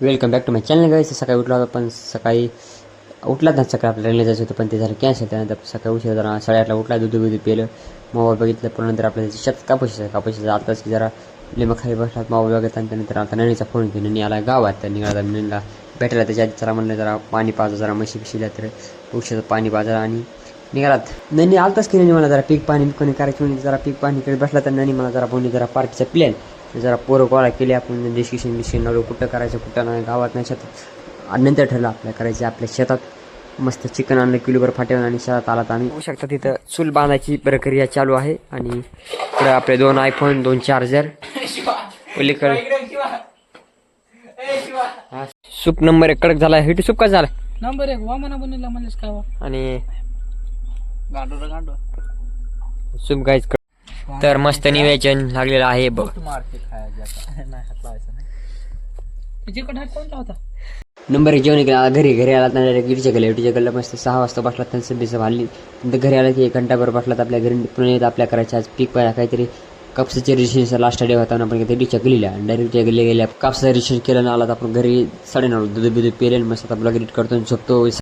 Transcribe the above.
Welcome back to my channel guys. सकाळी उठला होता पण सकाळी उठलाच नाही. सकाळी आपल्याला रेल्वे जायचं होतं पण ते झालं कॅन्सल. त्यानंतर सकाळी उशीर जरा 8:30ला उठला, दूध पिलं, मोबाईल बघितलं. पण नंतर आपल्याला शेतात कापूस आताच की जरा लिंबा खाली बसला, मोबाईल बघत. आणि त्यानंतर आता नणीचा फोन घेऊन नणी आला गावात. तर निघाला नणीला भेटायला. त्याच्या आधी जरा म्हणलं जरा पाणी पाजा, जरा म्हशी पिशीला तर औषधाचं पाणी पाजा आणि निघालात. नणी आलताच की नणी मला जरा पीक पाणी करायची म्हणजे जरा पीक पाणी करत बसला. तर नणी मला जरा बोलली जरा पार्टीचा प्लॅन, जरा पोरं गोळा केली. आपण डिस्कशन लावलो कुठं करायचं कुठं नाही, गावात नाही शेतात. आणि नंतर ठरलं आपल्या करायचं आपल्या शेतात. मस्त चिकन आणलं किलोभर फाट्यावर आणि शेतात आला. तर आम्ही होऊ शकता तिथं चूल बांधायची प्रक्रिया चालू आहे. आणि पुढे आपले 2 iPhone, 2 चार्जर पलीकडे. सूप नंबर 1 कडक झाला. हिट सूप का झाला नंबर 1 वामना बनला म्हणलेस काय आणि गांडो सूप गाईच. तर मस्त निवेदन लागलेलं आहे बघ. तिकडे हात कोणता होता? नंबर 1 जेवण केला. घरी आला तर गिरच्या गल्ला मस्त 6 वाजता बसला. त्यांचं बिसं भाडली. नंतर घरी आला की 1 घंटाभर बसला. तर आपल्या घरी पुन्हा येत आपल्या करायच्या आज पीक पाहिला काहीतरी कापसाचे रिशनचा लास्ट डे होता. आपण डिच्या गलीला डायरेक्ट गेल्या कापसाचं रिशन केलं ना आला. तर आपण घरी 9:30 दूध पेले मस्त आपला एडिट करतो झोपतो.